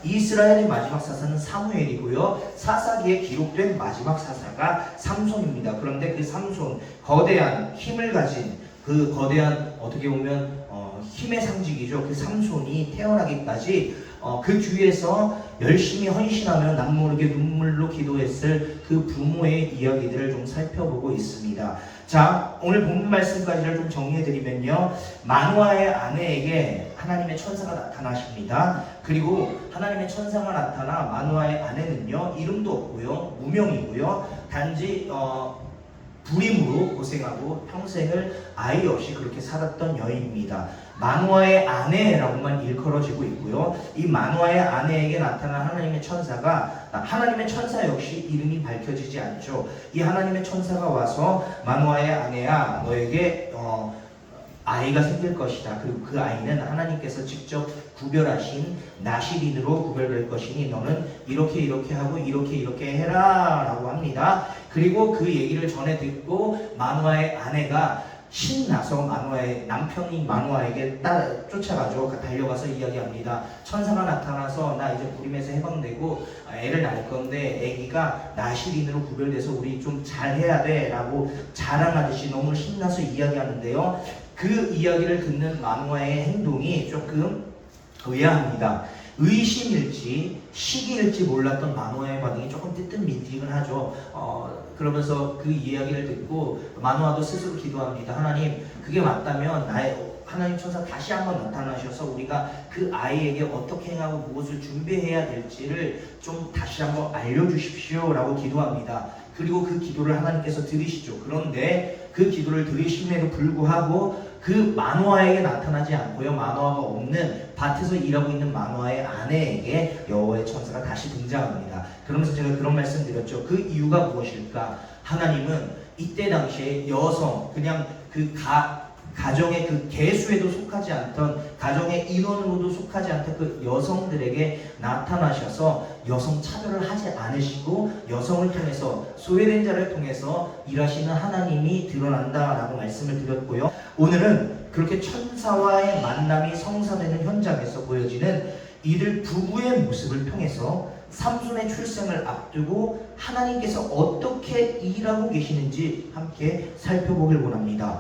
이스라엘의 마지막 사사는 사무엘이고요. 사사기에 기록된 마지막 사사가 삼손입니다. 그런데 그 삼손, 거대한 힘을 가진 그 거대한 어떻게 보면 힘의 상징이죠. 그 삼손이 태어나기까지 그 주위에서 열심히 헌신하며 남모르게 눈물로 기도했을 그 부모의 이야기들을 좀 살펴보고 있습니다. 자, 오늘 본문 말씀까지를 좀 정리해드리면요. 마노아의 아내에게 하나님의 천사가 나타나십니다. 그리고 하나님의 천사가 나타나 마노아의 아내는요, 이름도 없고요, 무명이고요, 단지 불임으로 고생하고 평생을 아이 없이 그렇게 살았던 여인입니다. 마노아의 아내라고만 일컬어지고 있고요. 이 마노아의 아내에게 나타난 하나님의 천사가, 하나님의 천사 역시 이름이 밝혀지지 않죠. 이 하나님의 천사가 와서 마노아의 아내야, 너에게 아이가 생길 것이다. 그리고 그 아이는 하나님께서 직접 구별하신 나시린으로 구별될 것이니 너는 이렇게 하고 이렇게 해라 라고 합니다. 그리고 그 얘기를 전해 듣고 마노아의 아내가 신나서 마노아의 남편인 마노아에게 쫓아가죠. 달려가서 이야기합니다. 천사가 나타나서 나 이제 불임에서 해방되고 애를 낳을 건데 애기가 나시린으로 구별돼서 우리 좀 잘해야 돼 라고 자랑하듯이 너무 신나서 이야기하는데요. 그 이야기를 듣는 마노아의 행동이 조금 의아합니다. 의심일지 시기일지 몰랐던 마노아의 반응이 조금 뜨뜻미지근하죠. 그러면서 그 이야기를 듣고 마노아도 스스로 기도합니다. 하나님, 그게 맞다면 하나님 천사 다시 한번 나타나셔서 우리가 그 아이에게 어떻게 행하고 무엇을 준비해야 될지를 좀 다시 한번 알려주십시오 라고 기도합니다. 그리고 그 기도를 하나님께서 들으시죠. 그런데 그 기도를 들으심에도 불구하고 그 마노아에게 나타나지 않고요, 마노아가 없는 밭에서 일하고 있는 마노아의 아내에게 여호와의 천사가 다시 등장합니다. 그러면서 제가 그런 말씀 드렸죠. 그 이유가 무엇일까? 하나님은 이때 당시에 여성, 그냥 그 가정의 그 계수에도 속하지 않던, 가정의 인원으로도 속하지 않던 그 여성들에게 나타나셔서 여성 차별을 하지 않으시고 여성을 통해서, 소외된 자를 통해서 일하시는 하나님이 드러난다라고 말씀을 드렸고요. 오늘은 그렇게 천사와의 만남이 성사되는 현장에서 보여지는 이들 부부의 모습을 통해서 삼손의 출생을 앞두고 하나님께서 어떻게 일하고 계시는지 함께 살펴보길 원합니다.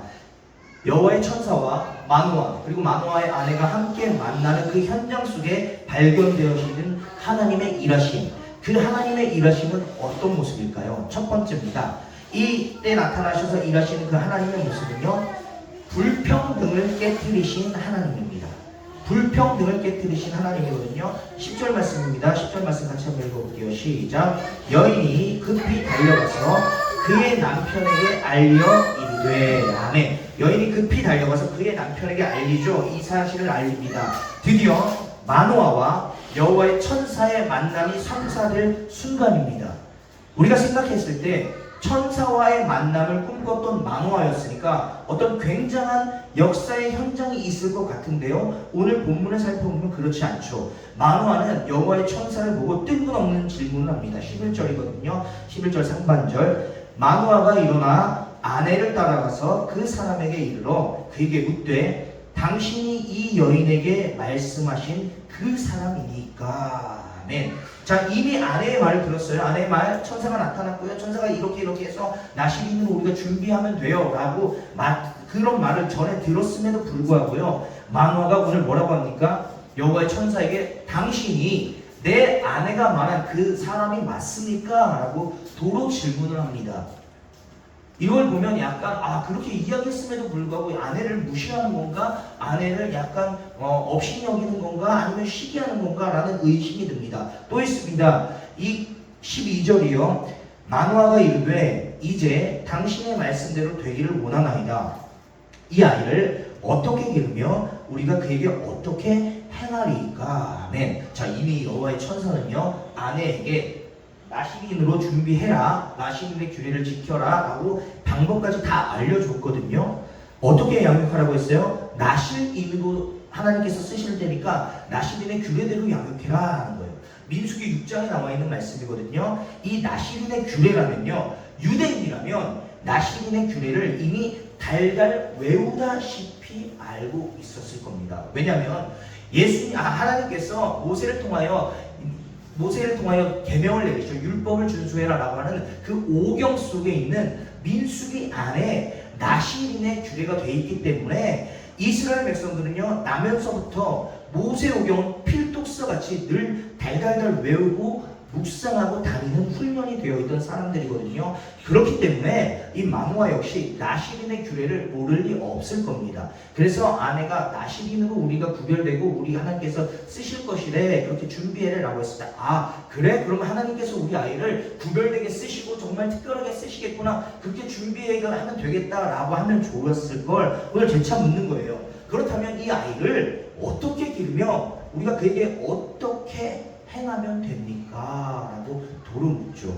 여호와의 천사와 마노아, 그리고 마노아의 아내가 함께 만나는 그 현장 속에 발견되어지는 하나님의 일하심, 그 하나님의 일하심은 어떤 모습일까요? 첫 번째입니다. 이때 나타나셔서 일하시는 그 하나님의 모습은요, 불평등을 깨뜨리신 하나님입니다. 불평등을 깨뜨리신 하나님이거든요. 10절 말씀입니다. 10절 말씀 같이 한번 읽어볼게요. 시작. 여인이 급히 달려가서 그의 남편에게 알려 이르되. 아멘. 여인이 급히 달려가서 그의 남편에게 알리죠. 이 사실을 알립니다. 드디어 마노아와 여호와의 천사의 만남이 성사될 순간입니다. 우리가 생각했을 때 천사와의 만남을 꿈꿨던 마노아였으니까 어떤 굉장한 역사의 현장이 있을 것 같은데요, 오늘 본문을 살펴보면 그렇지 않죠. 마노아는 여호와의 천사를 보고 뜬금없는 질문을 합니다. 11절이거든요. 11절 상반절. 마노아가 일어나 아내를 따라가서 그 사람에게 이르러 그에게 묻되 당신이 이 여인에게 말씀하신 그 사람이니까. 아멘. 자, 이미 아내의 말을 들었어요. 아내의 말, 천사가 나타났고요, 천사가 이렇게 해서 나시린으로 우리가 준비하면 돼요 라고 그런 말을 전에 들었음에도 불구하고요, 마노아가 오늘 뭐라고 합니까? 여호와의 천사에게 당신이 내 아내가 말한 그 사람이 맞습니까? 라고 도로 질문을 합니다. 이걸 보면 약간 그렇게 이야기했음에도 불구하고 아내를 무시하는 건가? 아내를 약간 업신 여기는 건가? 아니면 시기하는 건가? 라는 의심이 듭니다. 또 있습니다. 이 12절이요. 마노아가 이르되 이제 당신의 말씀대로 되기를 원하나이다. 이 아이를 어떻게 기르며 우리가 그에게 어떻게 행하리까? 아멘. 자, 이미 여호와의 천사는요, 아내에게 나시린으로 준비해라, 나시린의 규례를 지켜라 라고 방법까지 다 알려줬거든요. 어떻게 양육하라고 했어요? 나실인으로 하나님께서 쓰실 테니까 나시린의 규례대로 양육해라 하는 거예요. 민수기 6장에 나와있는 말씀이거든요. 이 나시린의 규례라면요, 유대인이라면 나시린의 규례를 이미 달달 외우다시피 알고 있었을 겁니다. 왜냐하면 하나님께서 모세를 통하여 모세를 통하여 계명을 내리죠. 율법을 준수해라라고 하는 그 오경 속에 있는 민수기 안에 나실인의 규례가 돼 있기 때문에 이스라엘 백성들은요, 나면서부터 모세 오경은 필독서 같이 늘 달달달 외우고 묵상하고 다니는 훈련이 되어 있던 사람들이거든요. 그렇기 때문에 이 마노아 역시 나실인의 규례를 모를 리 없을 겁니다. 그래서 아내가 나실인으로 우리가 구별되고 우리 하나님께서 쓰실 것이래, 그렇게 준비해라라고 했을 때, 아 그래? 그러면 하나님께서 우리 아이를 구별되게 쓰시고 정말 특별하게 쓰시겠구나, 그렇게 준비하면 되겠다라고 하면 좋았을 걸 오늘 재차 묻는 거예요. 그렇다면 이 아이를 어떻게 기르며 우리가 그에게 어떻게 행하면 됩니까? 라고 도로 묻죠.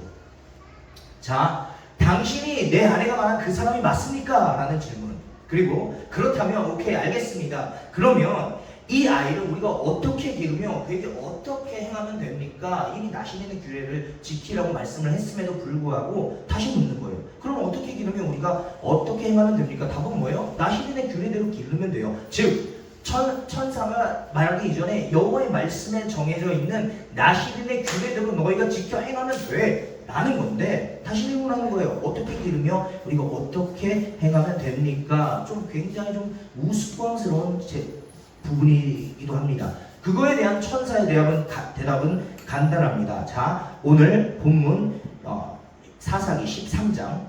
자, 당신이 내 아내가 말한 그 사람이 맞습니까? 라는 질문. 그리고 그렇다면 오케이 알겠습니다. 그러면 이 아이를 우리가 어떻게 기르며 그에게 어떻게 행하면 됩니까? 이미 나신인의 규례를 지키라고 말씀을 했음에도 불구하고 다시 묻는 거예요. 그럼 어떻게 기르며 우리가 어떻게 행하면 됩니까? 답은 뭐예요? 나신인의 규례대로 기르면 돼요. 즉 천사가 말하기 이전에 여호와의 말씀에 정해져 있는 나실인의 규례대로 너희가 지켜 행하면 돼 라는 건데, 다시 질문하는 거예요. 어떻게 기르며 우리가 어떻게 행하면 됩니까? 좀 굉장히 좀 우스꽝스러운 부분이기도 합니다. 그거에 대한 천사의 대답은 간단합니다. 자, 오늘 본문 사사기 13장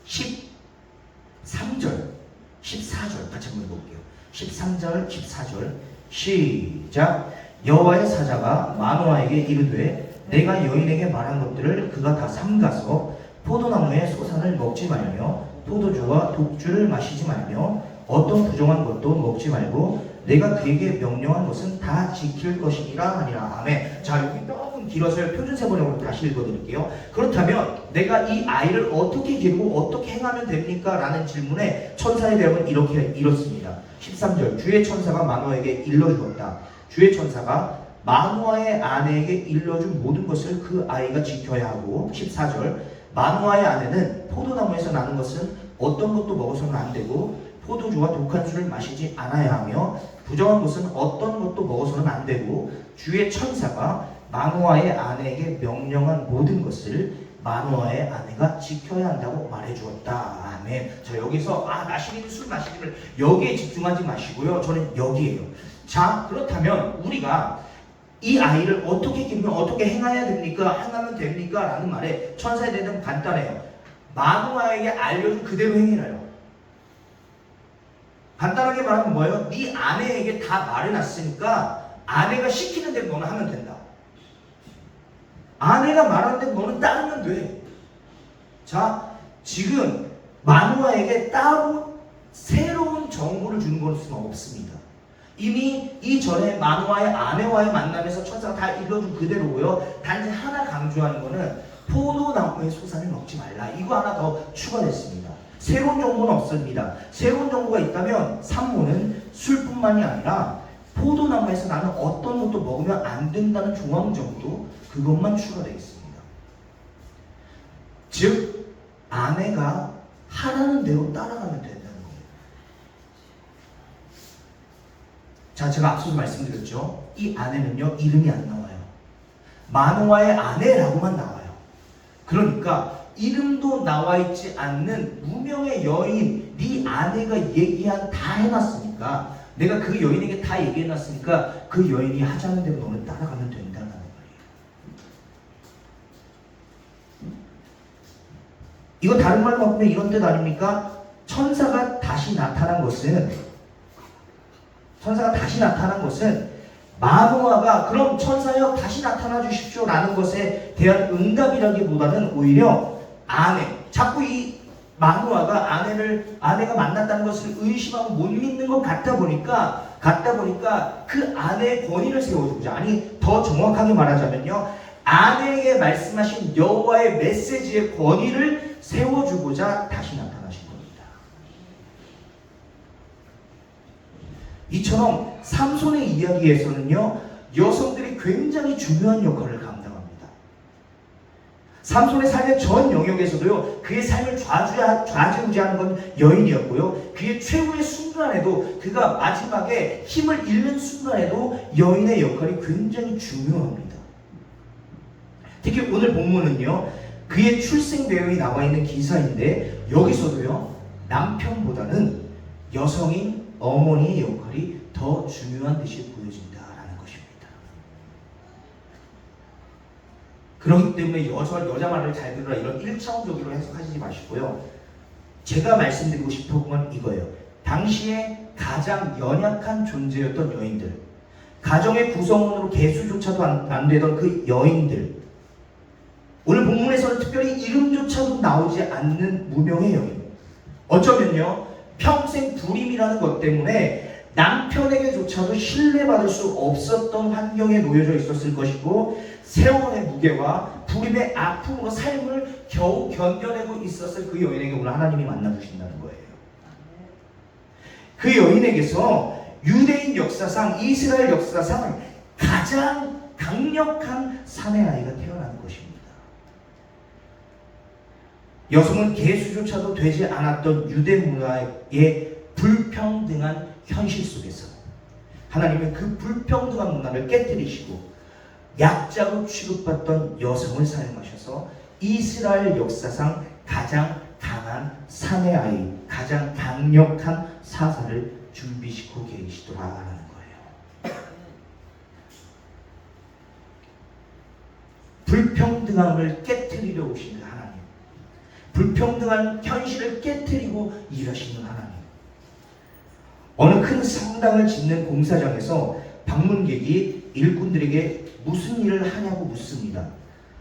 13절 14절 같이 한번 볼게요. 13절 14절 시작. 여호와의 사자가 마노아에게 이르되 내가 여인에게 말한 것들을 그가 다 삼가서 포도나무의 소산을 먹지 말며 포도주와 독주를 마시지 말며 어떤 부정한 것도 먹지 말고 내가 그에게 명령한 것은 다 지킬 것이니라 하니라. 아멘. 자, 여기 조금 길어서 표준세번역으로 다시 읽어드릴게요. 그렇다면 내가 이 아이를 어떻게 기르고 어떻게 행하면 됩니까? 라는 질문에 천사의 대답은 이렇습니다. 13절 주의 천사가 마노아에게 일러주었다. 주의 천사가 마노아의 아내에게 일러준 모든 것을 그 아이가 지켜야 하고, 14절 마노아의 아내는 포도나무에서 나는 것은 어떤 것도 먹어서는 안 되고 포도주와 독한 술을 마시지 않아야 하며 부정한 것은 어떤 것도 먹어서는 안 되고 주의 천사가 마노아의 아내에게 명령한 모든 것을 마노아의 아내가 지켜야 한다고 말해주었다. 아멘. 자, 여기서 나시리는 술 마시기를 여기에 집중하지 마시고요. 저는 여기에요. 자, 그렇다면 우리가 이 아이를 어떻게 기르면 어떻게 행해야 됩니까? 행하면 됩니까? 라는 말에 천사의 대답은 간단해요. 마노아에게 알려준 그대로 행해라요. 간단하게 말하면 뭐예요? 네 아내에게 다 말해놨으니까 아내가 시키는 대로 너는 하면 된다. 아내가 말하는 대로 너는 따르면 돼. 자, 지금 마노아에게 따로 새로운 정보를 주는 것은 없습니다. 이미 이전에 마노아의 아내와의 만남에서 천사가 다 일러준 그대로고요. 단지 하나 강조하는 거는 포도나무의 소산을 먹지 말라. 이거 하나 더 추가됐습니다. 새로운 정보는 없습니다. 새로운 정보가 있다면 산모는 술뿐만이 아니라 포도나무에서 나는 어떤 것도 먹으면 안 된다는 조항 정도, 그것만 추가되어 있습니다. 즉 아내가 하라는 대로 따라가면 된다는 거예요. 자, 제가 앞서서 말씀드렸죠. 이 아내는요 이름이 안 나와요. 마노아의 아내라고만 나와요. 그러니까 이름도 나와 있지 않는 무명의 여인, 네 아내가 얘기한 다 해놨으니까, 내가 그 여인에게 다 얘기해놨으니까 그 여인이 하자는 대로 너는 따라가면 된다는 거예요. 이거 다른 말로 바꾸면 이런 뜻 아닙니까? 천사가 다시 나타난 것은 마노아가 그럼 천사여 다시 나타나 주십시오 라는 것에 대한 응답이라기보다는 오히려 자꾸 이 마노아가 아내가 만났다는 것을 의심하고 못 믿는 것 같다 보니까 그 아내의 권위를 세워주고자, 아니 더 정확하게 말하자면요, 아내에게 말씀하신 여호와의 메시지의 권위를 세워주고자 다시 나타나신 겁니다. 이처럼 삼손의 이야기에서는요, 여성들이 굉장히 중요한 역할을 감당합니다. 삼손의 삶의 전 영역에서도요, 그의 삶을 좌지우지하는 건 여인이었고요, 그의 최후의 순간에도, 그가 마지막에 힘을 잃는 순간에도 여인의 역할이 굉장히 중요합니다. 특히 오늘 본문은요, 그의 출생 배경이 나와 있는 기사인데 여기서도요, 남편보다는 여성인 어머니의 역할이 더 중요한 듯이 보여진다라는 것입니다. 그렇기 때문에 여자 말을 잘 들으라 이런 1차원적으로 해석하시지 마시고요. 제가 말씀드리고 싶은 건 이거예요. 당시에 가장 연약한 존재였던 여인들, 가정의 구성원으로 계수조차도 안 되던 그 여인들, 오늘 본문에서는 특별히 이름조차도 나오지 않는 무명의 여인, 어쩌면요 평생 불임이라는 것 때문에 남편에게조차도 신뢰받을 수 없었던 환경에 놓여져 있었을 것이고, 세월의 무게와 불임의 아픔으로 삶을 겨우 견뎌내고 있었을 그 여인에게 오늘 하나님이 만나주신다는 거예요. 그 여인에게서 유대인 역사상, 이스라엘 역사상 가장 강력한 사내 아이가 태어나는 것입니다. 여성은 계수조차도 되지 않았던 유대 문화의 불평등한 현실 속에서 하나님은 그 불평등한 문화를 깨뜨리시고 약자로 취급받던 여성을 사용하셔서 이스라엘 역사상 가장 강한 사내 아이, 가장 강력한 사사를 준비시키고 계시더라라는 거예요. 불평등함을 깨뜨리려 오신 하나님, 불평등한 현실을 깨뜨리고 일하시는 하나님. 어느 큰 성당을 짓는 공사장에서 방문객이 일꾼들에게 무슨 일을 하냐고 묻습니다.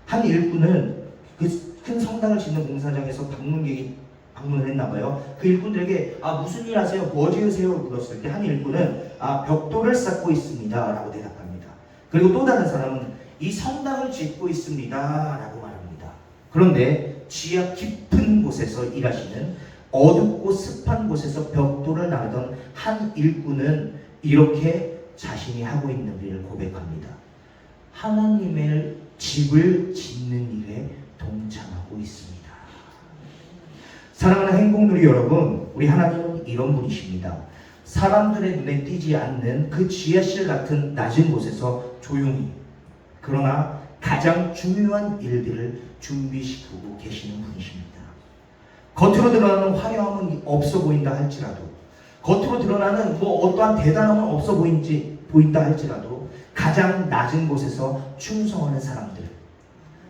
한 일꾼은 그 큰 성당을 짓는 공사장에서 방문객이 방문을 했나봐요. 그 일꾼들에게 무슨 일 하세요? 뭐 지으세요? 물었을 때 한 일꾼은 벽돌을 쌓고 있습니다 라고 대답합니다. 그리고 또 다른 사람은 이 성당을 짓고 있습니다 라고 말합니다. 그런데 지하 깊은 곳에서 일하시는 어둡고 습한 곳에서 벽돌을 나르던 한 일꾼은 이렇게 자신이 하고 있는 일을 고백합니다. 하나님의 집을 짓는 일에 동참하고 있습니다. 사랑하는 행복누리 여러분, 우리 하나님은 이런 분이십니다. 사람들의 눈에 띄지 않는 그 지하실 같은 낮은 곳에서 조용히, 그러나 가장 중요한 일들을 준비시키고 계시는 분이십니다. 겉으로 드러나는 화려함은 없어 보인다 할지라도, 겉으로 드러나는 어떠한 대단함은 없어 보인다 할지라도 가장 낮은 곳에서 충성하는 사람들,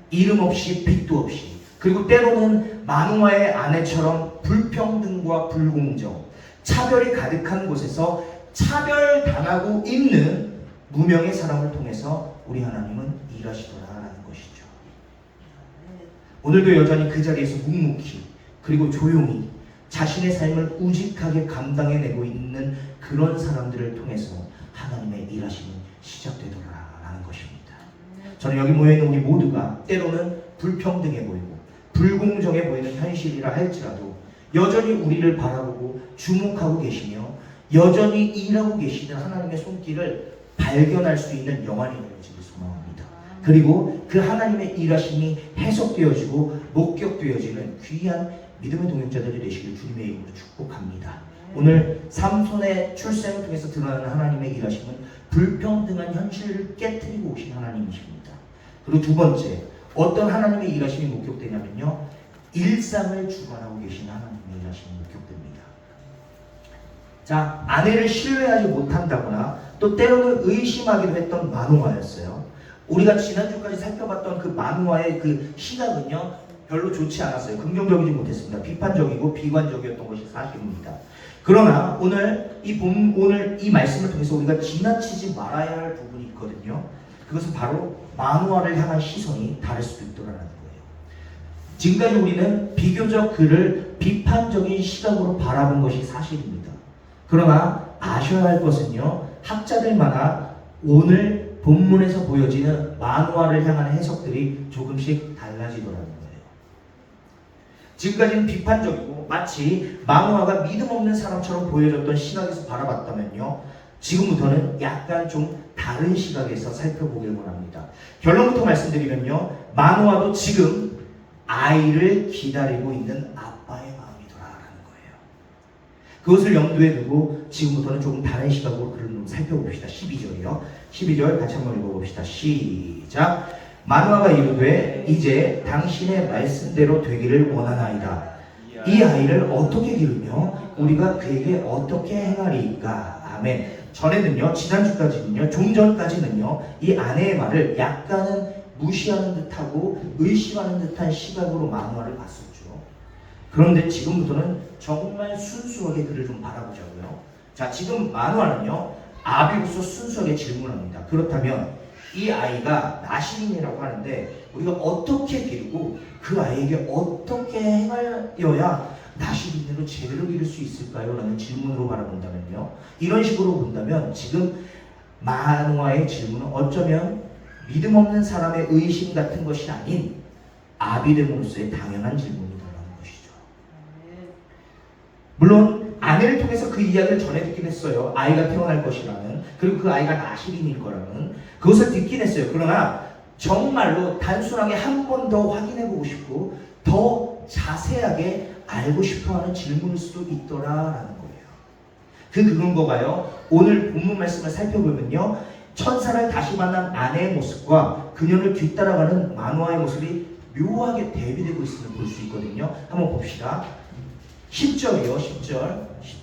이름 없이 빚도 없이, 그리고 때로는 만화의 아내처럼 불평등과 불공정, 차별이 가득한 곳에서 차별당하고 있는 무명의 사람을 통해서 우리 하나님은 일하시더라라는 것이죠. 오늘도 여전히 그 자리에서 묵묵히 그리고 조용히 자신의 삶을 우직하게 감당해내고 있는 그런 사람들을 통해서 하나님의 일하심이 시작되더라라는 것입니다. 저는 여기 모여있는 우리 모두가 때로는 불평등해 보이고 불공정해 보이는 현실이라 할지라도 여전히 우리를 바라보고 주목하고 계시며 여전히 일하고 계시는 하나님의 손길을 발견할 수 있는 영안이 되어지길 소망합니다. 그리고 그 하나님의 일하심이 해석되어지고 목격되어지는 귀한 믿음의 동역자들이 되시길 주님의 이름으로 축복합니다. 오늘 삼손의 출생을 통해서 드러나는 하나님의 일하심은 불평등한 현실을 깨뜨리고 오신 하나님이십니다. 그리고 두 번째, 어떤 하나님의 일하심이 목격되냐면요, 일상을 주관하고 계신 하나님의 일하심이 목격됩니다. 자, 아내를 신뢰하지 못한다거나 또 때로는 의심하기도 했던 마누아였어요. 우리가 지난주까지 살펴봤던 그 마누아의 그 시각은요, 별로 좋지 않았어요. 긍정적이지 못했습니다. 비판적이고 비관적이었던 것이 사실입니다. 그러나 오늘 이 말씀을 통해서 우리가 지나치지 말아야 할 부분이 있거든요. 그것은 바로 마누아를 향한 시선이 다를 수도 있더라는 거예요. 지금까지 우리는 비교적 그를 비판적인 시각으로 바라본 것이 사실입니다. 그러나 아셔야 할 것은요, 학자들마다 오늘 본문에서 보여지는 마누아를 향한 해석들이 조금씩 달라지더라는 거예요. 지금까지는 비판적이고 마치 마누아가 믿음 없는 사람처럼 보여졌던 시각에서 바라봤다면요, 지금부터는 약간 좀 다른 시각에서 살펴보길 원합니다. 결론부터 말씀드리면요, 마누아도 지금 아이를 기다리고 있는 아빠의 마음이더라라는 거예요. 그것을 염두에 두고 지금부터는 조금 다른 시각으로 그를 좀 살펴봅시다. 12절이요. 12절 같이 한번 읽어봅시다. 시작. 마누아가 이르되 이제 당신의 말씀대로 되기를 원하나이다. 이 아이를 어떻게 기르며 우리가 그에게 어떻게 행하리이까. 아멘. 전에는요, 지난주까지는요, 좀 전까지는요, 이 아내의 말을 약간은 무시하는 듯하고 의심하는 듯한 시각으로 마누아를 봤었죠. 그런데 지금부터는 정말 순수하게 그를 좀 바라보자고요. 자, 지금 마누아는요, 아비로서 순수하게 질문합니다. 그렇다면 이 아이가 나시린이라고 하는데 우리가 어떻게 기르고 그 아이에게 어떻게 행하여야 나시린으로 제대로 기를 수 있을까요? 라는 질문으로 바라본다면요, 이런 식으로 본다면 지금 마누아의 질문은 어쩌면 믿음 없는 사람의 의심 같은 것이 아닌 아비됨으로서의 당연한 질문이라는 것이죠. 물론 아내를 통해서 그 이야기를 전해 듣긴 했어요. 아이가 태어날 것이라는, 그리고 그 아이가 나시린일 거라는 그것을 듣긴 했어요. 그러나 정말로 단순하게 한 번 더 확인해보고 싶고 더 자세하게 알고 싶어하는 질문일 수도 있더라라는 거예요. 그 근거가요, 오늘 본문 말씀을 살펴보면요, 천사를 다시 만난 아내의 모습과 그녀를 뒤따라가는 마누아의 모습이 묘하게 대비되고 있음을 볼 수 있거든요. 한번 봅시다. 10절이요.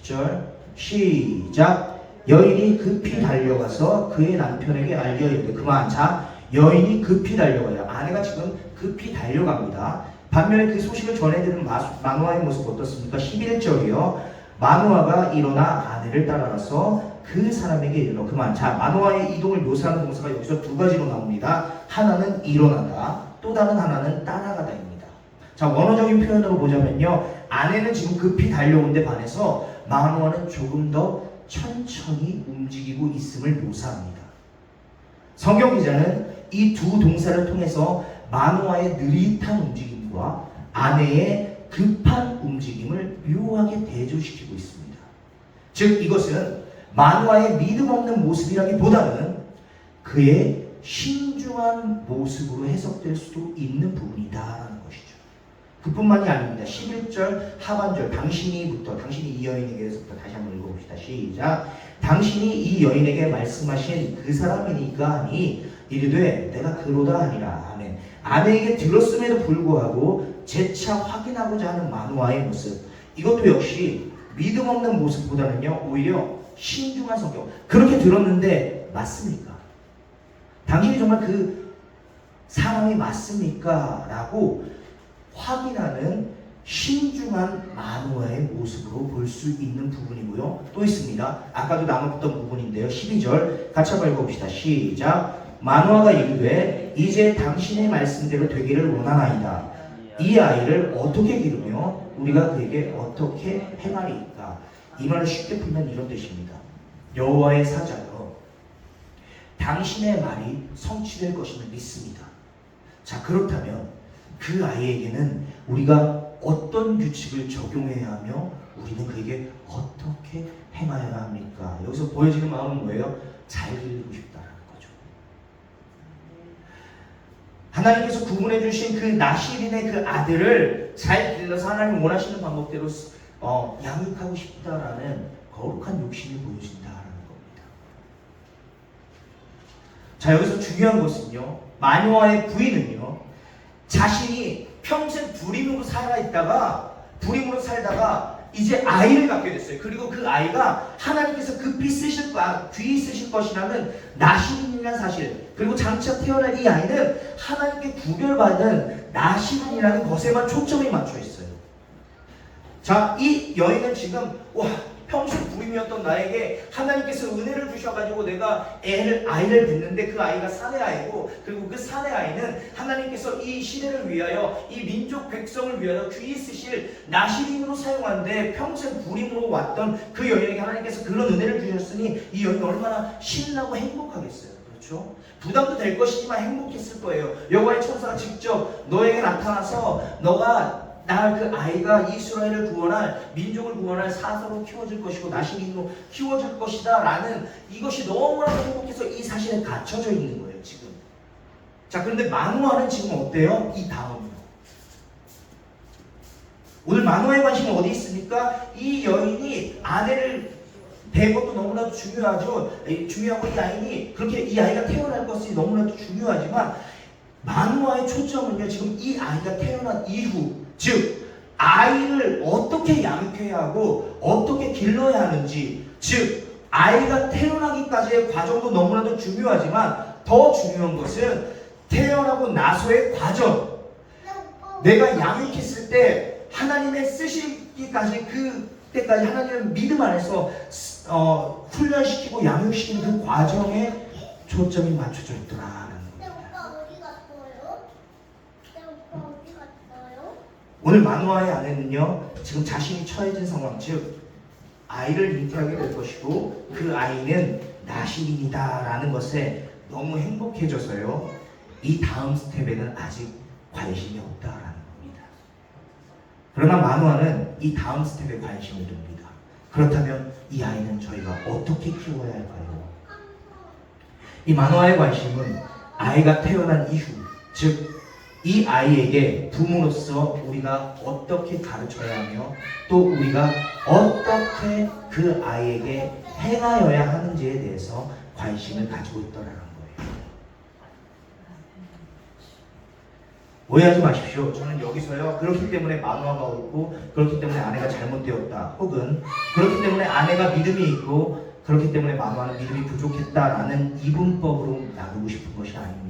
10절 시작. 여인이 급히 달려가서 그의 남편에게 알려 이르되 그만. 자, 여인이 급히 달려가요. 아내가 지금 급히 달려갑니다. 반면에 그 소식을 전해드리는 마누아의 모습 어떻습니까? 11절이요. 마누아가 일어나 아내를 따라가서 그 사람에게 이르러 그만. 자, 마누아의 이동을 묘사하는 동사가 여기서 두 가지로 나옵니다. 하나는 일어나다, 또 다른 하나는 따라가다입니다. 자, 원어적인 표현으로 보자면요, 아내는 지금 급히 달려오는데 반해서 마누아는 조금 더 천천히 움직이고 있음을 묘사합니다. 성경 기자는 이 두 동사를 통해서 마누아의 느릿한 움직임과 아내의 급한 움직임을 묘하게 대조시키고 있습니다. 즉 이것은 마누아의 믿음 없는 모습이라기보다는 그의 신중한 모습으로 해석될 수도 있는 부분이다라는 것이죠. 그뿐만이 아닙니다. 11절 하반절 당신이 이 여인에게서부터 다시 한번 읽어봅시다. 시작. 당신이 이 여인에게 말씀하신 그 사람이니까 하니 이르되 내가 그로다 하니라. 아멘. 아내에게 들었음에도 불구하고 재차 확인하고자 하는 마누아의 모습, 이것도 역시 믿음 없는 모습보다는요 오히려 신중한 성격. 그렇게 들었는데 맞습니까? 당신이 정말 그 사람이 맞습니까? 라고 확인하는 신중한 마누아의 모습으로 볼 수 있는 부분이고요. 또 있습니다. 아까도 나눴던 부분인데요. 12절 같이 한번 읽어봅시다. 시작. 마누아가 이르되 이제 당신의 말씀대로 되기를 원하나이다. 이 아이를 어떻게 기르며 우리가 그에게 어떻게 행하리이까. 이 말을 쉽게 풀면 이런 뜻입니다. 여호와의 사자여, 당신의 말이 성취될 것임을 믿습니다. 자, 그렇다면 그 아이에게는 우리가 어떤 규칙을 적용해야 하며 우리는 그에게 어떻게 행하여야 합니까? 여기서 보여지는 마음은 뭐예요? 잘 기르고 싶다는 거죠. 하나님께서 구분해 주신 그 나시린의 그 아들을 잘 길러서 하나님 원하시는 방법대로 양육하고 싶다라는 거룩한 욕심이 보여진다라는 겁니다. 자, 여기서 중요한 것은요, 마누아의 부인은요, 자신이 평생 불임으로 살다가 이제 아이를 갖게 됐어요. 그리고 그 아이가 하나님께서 귀히 쓰실 것이라는 나시린이라는 사실, 그리고 장차 태어날 이 아이는 하나님께 구별받은 나시린이라는 것에만 초점이 맞춰 있어요. 자, 이 여인은 지금 평생 불임이었던 나에게 하나님께서 은혜를 주셔가지고 내가 아이를 낳는데 그 아이가 사내 아이고, 그리고 그 사내 아이는 하나님께서 이 시대를 위하여 이 민족 백성을 위하여 귀히 쓰실 나시린으로 사용하는데 평생 불임으로 왔던 그 여인에게 하나님께서 그런 은혜를 주셨으니 이 여인이 얼마나 신나고 행복하겠어요. 그렇죠? 부담도 될 것이지만 행복했을 거예요. 여호와의 천사가 직접 너에게 나타나서 너가 그 아이가 이스라엘을 구원할, 민족을 구원할 사서로 키워질 것이고 나시린으로 키워질 것이다 라는, 이것이 너무나도 행복해서 이 사실에 갇혀져 있는 거예요 지금. 자, 그런데 마누아는 지금 어때요? 이 다음이요. 오늘 마누아의 관심은 어디 있습니까? 이 여인이 아내를 대 것도 너무나도 중요하고 이 아이가 태어날 것이 너무나도 중요하지만 만화의 초점은요, 지금 이 아이가 태어난 이후, 즉 아이를 어떻게 양육해야 하고 어떻게 길러야 하는지, 즉 아이가 태어나기까지의 과정도 너무나도 중요하지만 더 중요한 것은 태어나고 나서의 과정. 내가 양육했을 때 하나님의 쓰시기까지, 그때까지 하나님의 믿음 안에서 훈련시키고 양육시키는 그 과정에 초점이 맞춰져 있더라라는 겁니다. 오늘 만화의 아내는요, 지금 자신이 처해진 상황, 즉 아이를 잉태하게 될 것이고 그 아이는 나실인이다라는 것에 너무 행복해져서요, 이 다음 스텝에는 아직 관심이 없다라는 겁니다. 그러나 만화는 이 다음 스텝에 관심을 둡니다. 그렇다면 이 아이는 저희가 어떻게 키워야 할까요? 이 만화의 관심은 아이가 태어난 이후, 즉 이 아이에게 부모로서 우리가 어떻게 가르쳐야 하며 또 우리가 어떻게 그 아이에게 행하여야 하는지에 대해서 관심을 가지고 있더라는 거예요. 오해하지 마십시오. 저는 여기서요, 그렇기 때문에 만화가 옳고 그렇기 때문에 아내가 잘못되었다, 혹은 그렇기 때문에 아내가 믿음이 있고 그렇기 때문에 만화는 믿음이 부족했다라는 이분법으로 나누고 싶은 것이 아닙니다.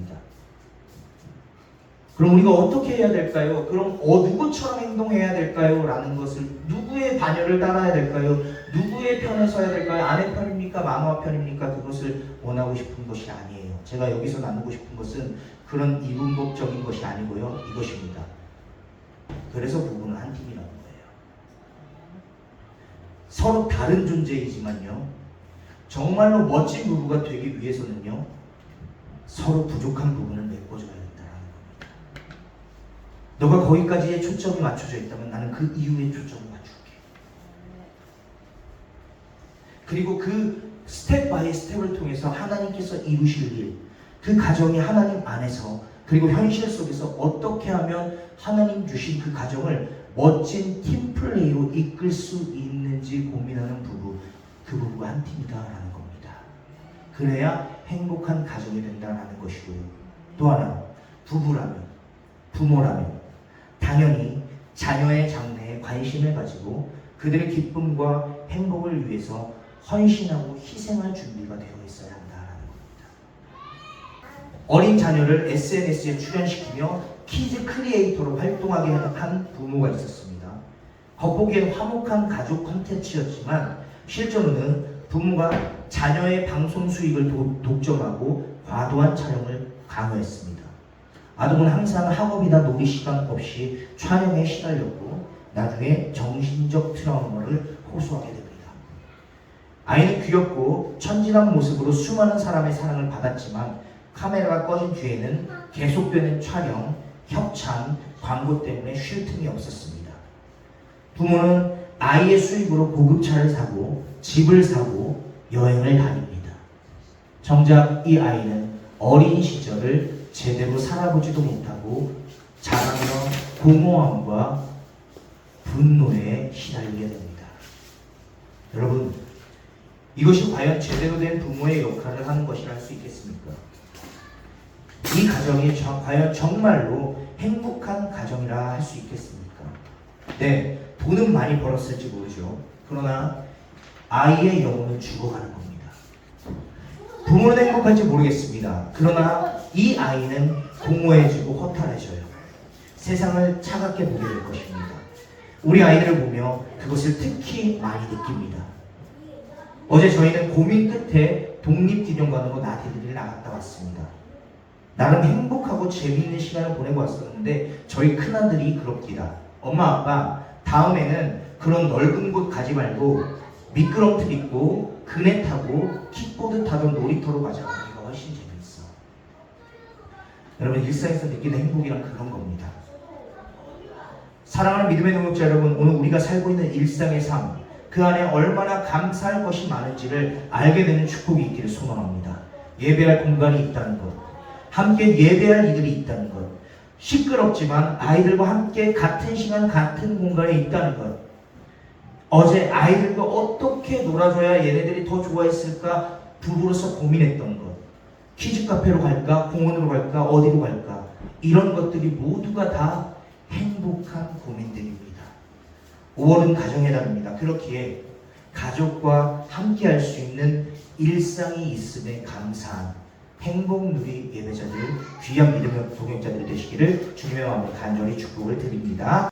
그럼 우리가 어떻게 해야 될까요? 그럼 누구처럼 행동해야 될까요? 라는 것을, 누구의 반열을 따라야 될까요? 누구의 편에 서야 될까요? 아내 편입니까? 만화 편입니까? 그것을 원하고 싶은 것이 아니에요. 제가 여기서 나누고 싶은 것은 그런 이분법적인 것이 아니고요, 이것입니다. 그래서 부부는 한 팀이라는 거예요. 서로 다른 존재이지만요, 정말로 멋진 부부가 되기 위해서는요, 서로 부족한 부분을 메꿔줘야 된다는 겁니다. 너가 거기까지의 초점이 맞춰져 있다면 나는 그 이후에 초점을 맞출게. 그리고 그 스텝 바이 스텝을 통해서 하나님께서 이루실 일, 그 가정이 하나님 안에서 그리고 현실 속에서 어떻게 하면 하나님 주신 그 가정을 멋진 팀플레이로 이끌 수 있는지 고민하는 부부, 그 부부가 한 팀이다라는 겁니다. 그래야 행복한 가정이 된다라는 것이고요. 또 하나, 부부라면, 부모라면 당연히 자녀의 장래에 관심을 가지고 그들의 기쁨과 행복을 위해서 헌신하고 희생할 준비가 되어 있어야 한다라는 겁니다. 어린 자녀를 SNS에 출연시키며 키즈 크리에이터로 활동하게 한 부모가 있었습니다. 겉보기엔 화목한 가족 콘텐츠였지만 실제로는 부모가 자녀의 방송 수익을 독점하고 과도한 촬영을 강요했습니다. 아동은 항상 학업이나 놀이 시간 없이 촬영에 시달렸고 나중에 정신적 트라우마를 호소하게 됩니다. 아이는 귀엽고 천진한 모습으로 수많은 사람의 사랑을 받았지만 카메라가 꺼진 뒤에는 계속되는 촬영, 협찬, 광고 때문에 쉴 틈이 없었습니다. 부모는 아이의 수입으로 고급차를 사고 집을 사고 여행을 다닙니다. 정작 이 아이는 어린 시절을 제대로 살아보지도 못하고 자라며 공허함과 분노에 시달리게 됩니다. 여러분, 이것이 과연 제대로 된 부모의 역할을 하는 것이라 할 수 있겠습니까? 이 가정이 과연 정말로 행복한 가정이라 할 수 있겠습니까? 네, 돈은 많이 벌었을지 모르죠. 그러나 아이의 영혼은 죽어가는 겁니다. 부모는 행복할지 모르겠습니다. 그러나 이 아이는 공허해지고 허탈해져요. 세상을 차갑게 보게 될 것입니다. 우리 아이들을 보며 그것을 특히 많이 느낍니다. 어제 저희는 고민 끝에 독립기념관으로 나들이를 나갔다 왔습니다. 나름 행복하고 재미있는 시간을 보내고 왔었는데 저희 큰아들이 그럽니다. 엄마, 아빠, 다음에는 그런 넓은 곳 가지 말고 미끄럼틀 있고 그네 타고 킥보드 타던 놀이터로 가자. 거기가 훨씬 재밌어. 여러분, 일상에서 느끼는 행복이란 그런 겁니다. 사랑하는 믿음의 동역자 여러분, 오늘 우리가 살고 있는 일상의 삶, 그 안에 얼마나 감사할 것이 많은지를 알게 되는 축복이 있기를 소망합니다. 예배할 공간이 있다는 것, 함께 예배할 이들이 있다는 것, 시끄럽지만 아이들과 함께 같은 시간 같은 공간에 있다는 것, 어제 아이들과 어떻게 놀아줘야 얘네들이 더 좋아했을까 부부로서 고민했던 것, 키즈 카페로 갈까, 공원으로 갈까, 어디로 갈까, 이런 것들이 모두가 다 행복한 고민들입니다. 5월은 가정의 달입니다. 그렇기에 가족과 함께 할 수 있는 일상이 있음에 감사한 행복누리 예배자들, 귀한 믿음의 동역자들이 되시기를 주님의 마음으로 간절히 축복을 드립니다.